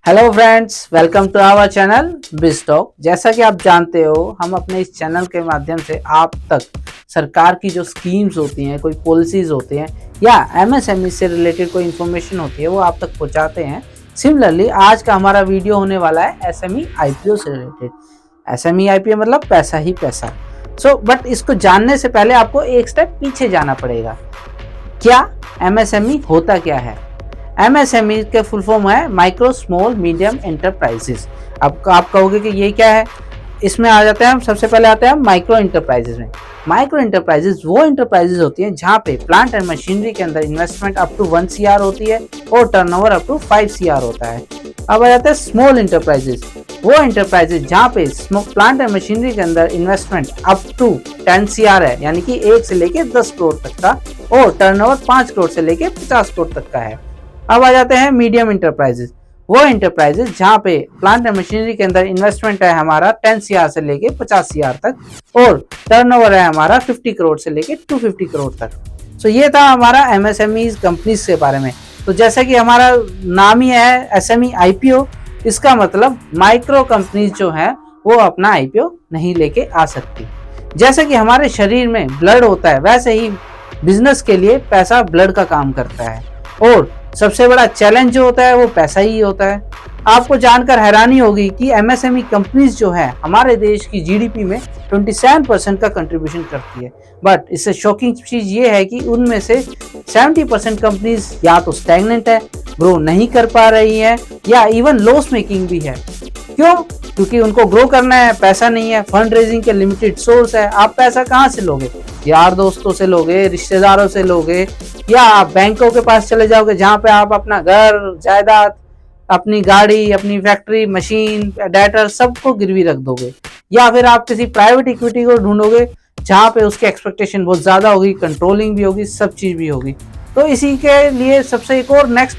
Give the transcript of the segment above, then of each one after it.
Hello friends, welcome to our channel Biztalk. जैसा कि आप जानते हो, हम अपने इस चैनल के माध्यम से आप तक सरकार की जो स्कीम्स होती हैं, कोई पॉलिसीज होती हैं या एमएसएमई से रिलेटेड कोई इन्फॉर्मेशन होती है वो आप तक पहुंचाते हैं। सिमिलरली आज का हमारा वीडियो होने वाला है एसएमई आईपीओ से रिलेटेड। एसएमई आईपीओ मतलब पैसा ही पैसा। बट इसको जानने से पहले आपको एक स्टेप पीछे जाना पड़ेगा। क्या एमएसएमई होता क्या है? एमएसएमई के फुल फॉर्म है माइक्रो स्मॉल मीडियम एंटरप्राइजेस। अब आप कहोगे कि ये क्या है? इसमें आ जाते हैं, सबसे पहले आते हैं माइक्रो इंटरप्राइजेस में। माइक्रो इंटरप्राइजेस वो इंटरप्राइजेस होती हैं जहाँ पे प्लांट एंड मशीनरी के अंदर इन्वेस्टमेंट अप टू 1 CR होती है और टर्नओवर अप टू 5 CR होता है। अब आ जाते हैं स्मॉल इंटरप्राइजेस। वो इंटरप्राइजेस जहाँ पे प्लांट एंड मशीनरी के अंदर इन्वेस्टमेंट अप टू 10 CR है, यानी कि 1 से लेके 10 करोड़ तक का, और टर्नओवर 5 करोड़ से लेके 50 करोड़ तक का है। अब आ जाते हैं मीडियम इंटरप्राइजेस। वो इंटरप्राइजेस जहाँ पे प्लांट एंड मशीनरी के अंदर इन्वेस्टमेंट है हमारा 10 CR से लेके 50 CR तक, और टर्नओवर है हमारा 50 करोड़ से लेके 250 करोड़ तक। ये था हमारा एमएसएमई कंपनीज के बारे में। तो जैसा कि हमारा नाम ही है एसएमई आईपीओ, इसका मतलब माइक्रो कंपनीज जो है वो अपना आईपीओ नहीं लेके आ सकती। जैसे कि हमारे शरीर में ब्लड होता है, वैसे ही बिजनेस के लिए पैसा ब्लड का काम करता है, और सबसे बड़ा चैलेंज जो होता है वो पैसा ही होता है। आपको जानकर हैरानी होगी कि एमएसएमई कंपनीज जो है हमारे देश की जीडीपी में 27% का कंट्रीब्यूशन करती है। बट इससे शॉकिंग चीज ये है कि उनमें से 70% कंपनीज या तो स्टैग्नेंट है, ग्रो नहीं कर पा रही है, या इवन लॉस मेकिंग भी है। क्यों? क्योंकि उनको ग्रो करना है, पैसा नहीं है, फंड रेजिंग के लिमिटेड सोर्स है। आप पैसा कहाँ से लोगे? यार दोस्तों से लोगे, रिश्तेदारों से लोगे, या आप बैंकों के पास चले जाओगे जहाँ पे आप अपना घर, जायदाद, अपनी गाड़ी, अपनी फैक्ट्री, मशीन, डाटा सबको गिरवी रख दोगे, या फिर आप किसी प्राइवेट इक्विटी को ढूंढोगे जहाँ पे उसकी एक्सपेक्टेशन बहुत ज्यादा होगी, कंट्रोलिंग भी होगी, सब चीज भी होगी। तो इसी के लिए सबसे एक और नेक्स्ट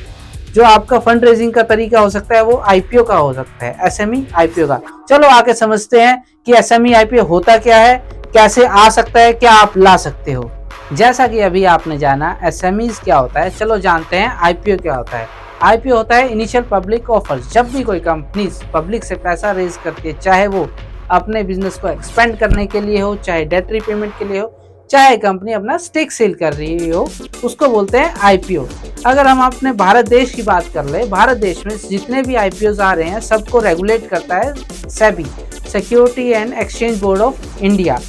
जो आपका फंड रेजिंग का तरीका हो सकता है वो आईपीओ का हो सकता है, एसएमई आईपीओ का। चलो आगे समझते हैं कि एसएमई आईपीओ होता क्या है, कैसे आ सकता है, क्या आप ला सकते हो। जैसा कि अभी आपने जाना एसएमईज क्या होता है, चलो जानते हैं आईपीओ क्या होता है। आईपीओ होता है इनिशियल पब्लिक ऑफर। जब भी कोई कंपनी पब्लिक से पैसा रेज करती है, चाहे वो अपने बिजनेस को एक्सपेंड करने के लिए हो, चाहे डेट रीपेमेंट के लिए हो, चाहे कंपनी अपना स्टेक सेल कर रही हो, उसको बोलते हैं आईपीओ। अगर हम अपने भारत देश की बात कर ले, भारत देश में जितने भी आईपीओ आ रहे हैं सबको रेगुलेट करता है SEBI, security and exchange board of India.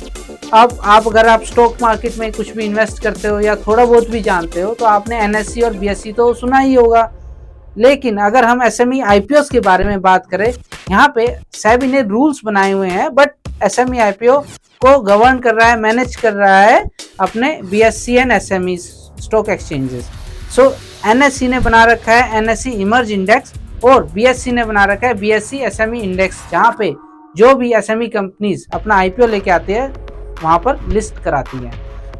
अब अगर आप स्टॉक मार्केट में कुछ भी इन्वेस्ट करते हो या थोड़ा बहुत भी जानते हो तो आपने एनएससी और बीएसई तो सुना ही होगा। लेकिन अगर हम एसएमई आईपीओ के बारे में बात करें, यहाँ पे सेबी ने रूल्स बनाए हुए हैं, बट एसएमई आईपीओ को गवर्न कर रहा है, मैनेज कर रहा है अपने BSE and SME stock exchanges. NSC ने बना रखा है एनएससी इमर्ज इंडेक्स, और बीएसई ने बना रखा है बीएसई एसएमई इंडेक्स, जहाँ पे जो भी एसएमई कंपनीज अपना आईपीओ लेके आती है वहां पर लिस्ट कराती हैं।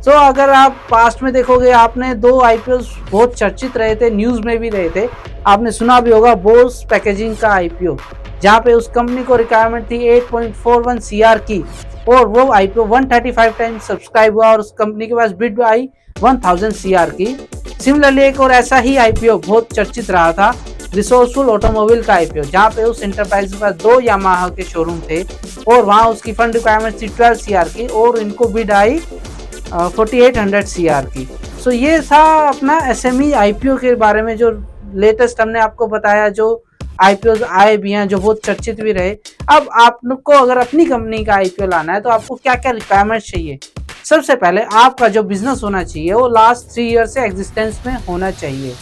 अगर आप पास्ट में देखोगे, आपने 2 आईपीओ बहुत चर्चित रहे थे, न्यूज में भी रहे थे, आपने सुना भी होगा बोस पैकेजिंग का आईपीओ, जहाँ पे उस कंपनी को रिक्वायरमेंट थी 8.41 CR की, और वो आईपीओ 135 टाइम्स सब्सक्राइब हुआ और उस कंपनी के पास बिड आई 1000 CR की। सिमिलरली एक और ऐसा ही आईपीओ बहुत चर्चित रहा था, रिसोर्सफुल ऑटोमोबाइल का आईपीओ, जहाँ पे उस एंटरप्राइज के पास 2 यामाहा के शोरूम थे और वहाँ उसकी फंड रिक्वायरमेंट थी 12 CR की, और इनको बिड आई 4800 CR की। ये था अपना एसएमई आईपीओ के बारे में जो लेटेस्ट हमने आपको बताया, जो आईपीओ आए भी हैं, जो बहुत चर्चित भी रहे। अब आपको अगर अपनी कंपनी का आईपीओ लाना है तो आपको क्या क्या रिक्वायरमेंट चाहिए? सबसे पहले आपका जो बिजनेस होना चाहिए वो लास्ट 3 ईयर से एग्जिस्टेंस में होना चाहिए।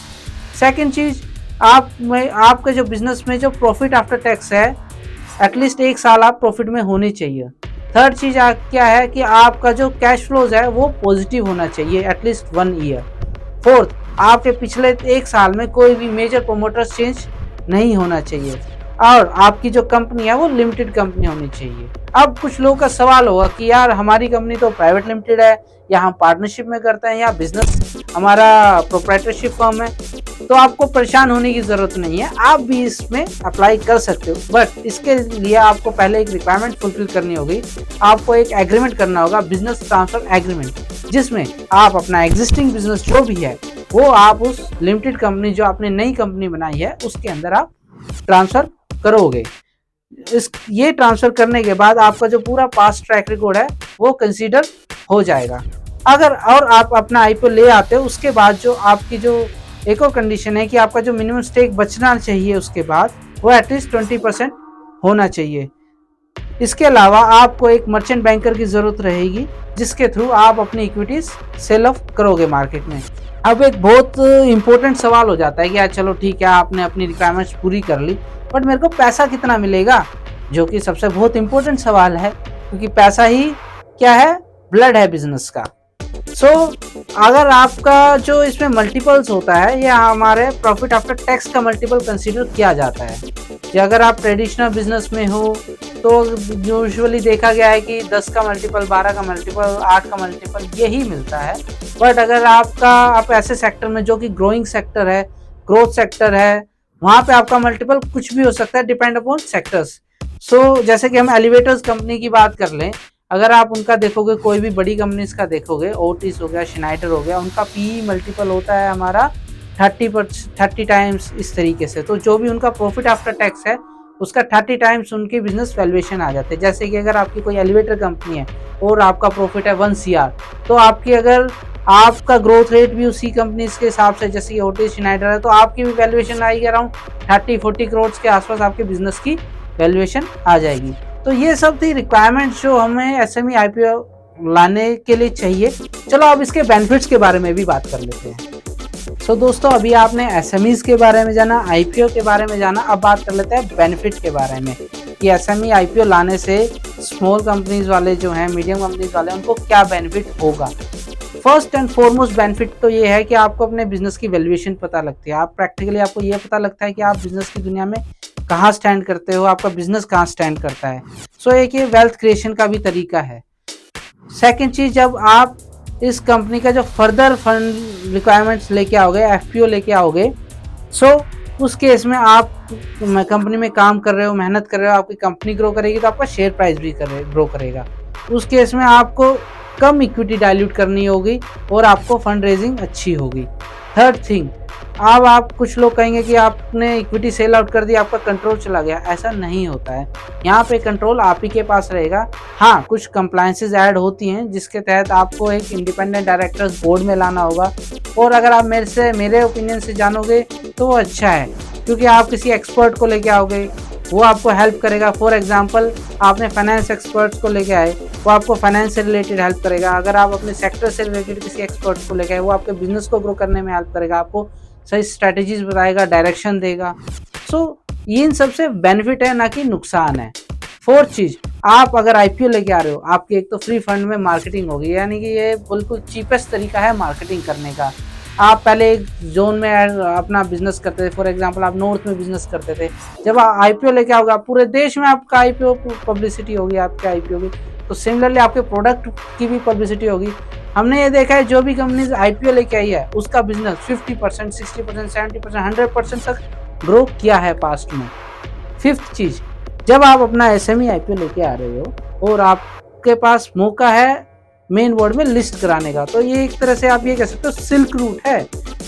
सेकेंड चीज, आपके जो बिजनेस में जो प्रॉफिट आफ्टर टैक्स है एटलीस्ट 1 साल आप प्रॉफिट में होने चाहिए। थर्ड चीज क्या है कि आपका जो कैश फ्लोज है वो पॉजिटिव होना चाहिए एटलीस्ट 1 ईयर। फोर्थ, आपके पिछले 1 साल में कोई भी मेजर प्रोमोटर्स चेंज नहीं होना चाहिए, और आपकी जो कंपनी है वो लिमिटेड कंपनी होनी चाहिए। अब कुछ लोगों का सवाल होगा कि यार हमारी कंपनी तो प्राइवेट लिमिटेड है, या हम पार्टनरशिप में करते हैं, या बिजनेस हमारा प्रोप्राइटरशिप फर्म है, तो आपको परेशान होने की जरूरत नहीं है, आप भी इसमें अप्लाई कर सकते हो। बट इसके लिए आपको पहले एक रिक्वायरमेंट फुलफिल करनी होगी, आपको एक एग्रीमेंट करना होगा, बिजनेस ट्रांसफर एग्रीमेंट, जिसमें आप अपना एग्जिस्टिंग बिजनेस जो भी है वो आप उस लिमिटेड कंपनी जो आपने नई कंपनी बनाई है उसके अंदर आप ट्रांसफ़र करोगे। ये ट्रांसफ़र करने के बाद आपका जो पूरा पास्ट ट्रैक रिकॉर्ड है वो कंसीडर हो जाएगा। अगर और आप अपना आईपीओ ले आते हो, उसके बाद जो आपकी जो एक और कंडीशन है कि आपका जो मिनिमम स्टेक बचना चाहिए उसके बाद वो एटलीस्ट 20% होना चाहिए। इसके अलावा आपको एक मर्चेंट बैंकर की ज़रूरत रहेगी जिसके थ्रू आप अपनी इक्विटीज सेल ऑफ करोगे मार्केट में। अब एक बहुत इंपॉर्टेंट सवाल हो जाता है कि यार चलो ठीक है, आपने अपनी रिक्वायरमेंट्स पूरी कर ली, बट मेरे को पैसा कितना मिलेगा, जो कि सबसे बहुत इंपॉर्टेंट सवाल है, क्योंकि पैसा ही क्या है, ब्लड है बिजनेस का। सो अगर आपका जो इसमें मल्टीपल्स होता है ये हमारे प्रॉफिट आफ्टर टैक्स का मल्टीपल कंसीडर किया जाता है। कि अगर आप ट्रेडिशनल बिजनेस में हो तो यूजुअली देखा गया है कि 10 का मल्टीपल, 12 का मल्टीपल, 8 का मल्टीपल यही मिलता है। बट अगर आप ऐसे सेक्टर में जो कि ग्रोइंग सेक्टर है, ग्रोथ सेक्टर है, वहाँ पे आपका मल्टीपल कुछ भी हो सकता है, डिपेंड अपॉन सेक्टर्स। सो जैसे कि हम एलिवेटर्स कंपनी की बात कर लें, अगर आप उनका देखोगे, कोई भी बड़ी कंपनीज का देखोगे, ओटिस हो गया, श्नाइडर हो गया, उनका पी मल्टीपल होता है हमारा 30 टाइम्स इस तरीके से। तो जो भी उनका प्रॉफिट आफ्टर टैक्स है उसका 30 टाइम्स उनकी बिजनेस वैल्यूएशन आ जाते हैं। जैसे कि अगर आपकी कोई एलिवेटर कंपनी है और आपका प्रॉफिट है 1 CR, तो आपकी अगर आपका ग्रोथ रेट भी उसी कंपनी के हिसाब से, जैसे कि ओटिस श्नाइडर है, तो आपकी भी वैल्यूएशन आएगी अराउंड 30-40 करोड़ के आसपास आपके बिजनेस की वैल्यूएशन आ जाएगी। तो ये सब थी रिक्वायरमेंट्स जो हमें एसएमई आईपीओ लाने के लिए चाहिए। चलो अब इसके बेनिफिट्स के बारे में भी बात कर लेते हैं। सो दोस्तों, अभी आपने एसएमईज के बारे में जाना, आईपीओ के बारे में जाना, अब बात कर लेते हैं बेनिफिट के बारे में कि एसएमई आईपीओ लाने से स्मॉल कंपनीज वाले जो हैं, मीडियम कंपनीज वाले, उनको क्या बेनिफिट होगा। फर्स्ट एंड फॉरमोस्ट बेनिफिट तो ये है कि आपको अपने बिजनेस की वैल्यूएशन पता लगती है। आप प्रैक्टिकली आपको ये पता लगता है कि आप बिजनेस की दुनिया में कहाँ स्टैंड करते हो, आपका बिजनेस कहाँ स्टैंड करता है। सो एक ये वेल्थ क्रिएशन का भी तरीका है। सेकंड चीज, जब आप इस कंपनी का जो फर्दर फंड रिक्वायरमेंट्स लेके आओगे, एफपीओ लेके आओगे, सो उस केस में आप कंपनी में काम कर रहे हो, मेहनत कर रहे हो, आपकी कंपनी ग्रो करेगी तो आपका शेयर प्राइस भी ग्रो करेगा। उस केस में आपको कम इक्विटी डाइल्यूट करनी होगी और आपको फंड रेजिंग अच्छी होगी। थर्ड थिंग, अब आप कुछ लोग कहेंगे कि आपने इक्विटी सेल आउट कर दी, आपका कंट्रोल चला गया। ऐसा नहीं होता है, यहाँ पे कंट्रोल आप ही के पास रहेगा। हाँ, कुछ कंप्लायंसेस ऐड होती हैं जिसके तहत आपको एक इंडिपेंडेंट डायरेक्टर्स बोर्ड में लाना होगा, और अगर आप मेरे ओपिनियन से जानोगे तो वो अच्छा है, क्योंकि आप किसी एक्सपर्ट को लेके आओगे, वो आपको हेल्प करेगा। फॉर एग्जांपल, आपने फाइनेंस एक्सपर्ट्स को लेके आए, वो आपको फाइनेंस से रिलेटेड हेल्प करेगा। अगर आप अपने सेक्टर से रिलेटेड किसी एक्सपर्ट को लेके आए, वो आपके बिजनेस को ग्रो करने में हेल्प करेगा, आपको सही स्ट्रैटेजीज बताएगा, डायरेक्शन देगा। सो इन सबसे बेनिफिट है, ना कि नुकसान है। फोर्थ चीज, आप अगर आईपीओ लेके आ रहे हो, आपकी एक तो फ्री फंड में मार्केटिंग होगी, यानी कि ये बिल्कुल चीपेस्ट तरीका है मार्केटिंग करने का। आप पहले एक जोन में अपना बिजनेस करते थे, फॉर एग्जांपल आप नॉर्थ में बिजनेस करते थे, जब आप आईपीओ लेके आओगे, आप पूरे देश में आपका आईपीओ पब्लिसिटी होगी, आपके आईपीओ की। तो सिमिलरली आपके प्रोडक्ट की भी पब्लिसिटी होगी। हमने ये देखा है, जो भी कंपनीज आईपीओ लेके आई है उसका बिजनेस 50%, 60%, 70%, 100% तक ग्रो किया है पास्ट में। फिफ्थ चीज, जब आप अपना एसएमई आईपीओ लेके आ रहे हो और आपके पास मौका है मेन बोर्ड में लिस्ट कराने का, तो ये एक तरह से आप ये कह सकते हो सिल्क रूट है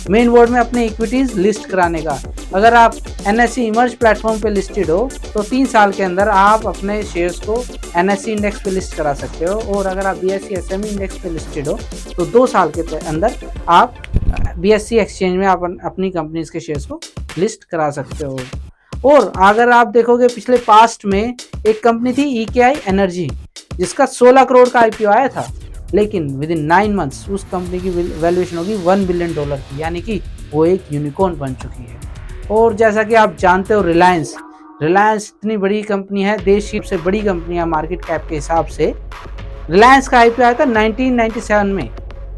मेन बोर्ड में अपने इक्विटीज लिस्ट कराने का। अगर आप एनएससी इमर्ज प्लेटफॉर्म पे लिस्टेड हो तो 3 साल के अंदर आप अपने शेयर्स को एनएससी इंडेक्स पे लिस्ट करा सकते हो, और अगर आप बीएसई एसएमई इंडेक्स पे लिस्टेड हो तो 2 साल के अंदर आप बीएसई एक्सचेंज में आप अपनी कंपनीज के शेयर्स को लिस्ट करा सकते हो। और अगर आप देखोगे, पिछले पास्ट में एक कंपनी थी EKI एनर्जी, जिसका 16 करोड़ का आईपीओ आया था, लेकिन विद इन 9 मंथ्स उस कंपनी की वैल्यूएशन होगी $1 बिलियन की, यानी कि वो एक यूनिकॉर्न बन चुकी है। और जैसा कि आप जानते हो, रिलायंस इतनी बड़ी कंपनी है, देश की सबसे बड़ी कंपनी है मार्केट कैप के हिसाब से। रिलायंस का आईपीओ आया था 1997 में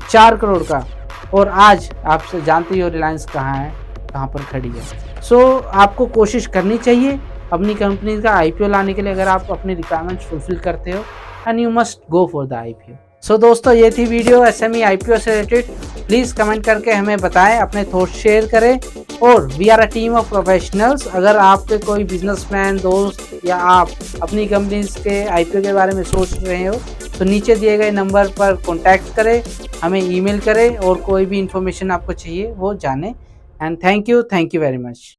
4 करोड़ का, और आज आप जानते ही हो रिलायंस कहाँ पर खड़ी है। सो आपको कोशिश करनी चाहिए अपनी कंपनी का आईपीओ लाने के लिए, अगर आप अपनी रिक्वायरमेंट्स फुलफिल करते हो, and you must go for the IPO. So दोस्तों, ये थी वीडियो एसएमई आईपीओ से रिलेटेड। प्लीज़ कमेंट करके हमें बताएं, अपने थॉट्स शेयर करें, और we are a team of professionals. अगर आपके कोई बिजनेसमैन दोस्त या आप अपनी कंपनीज के आईपीओ के बारे में सोच रहे हो तो नीचे दिए गए नंबर पर कॉन्टैक्ट करें, हमें ईमेल करें, और कोई भी इंफॉर्मेशन आपको चाहिए वो जानें। And thank you very much.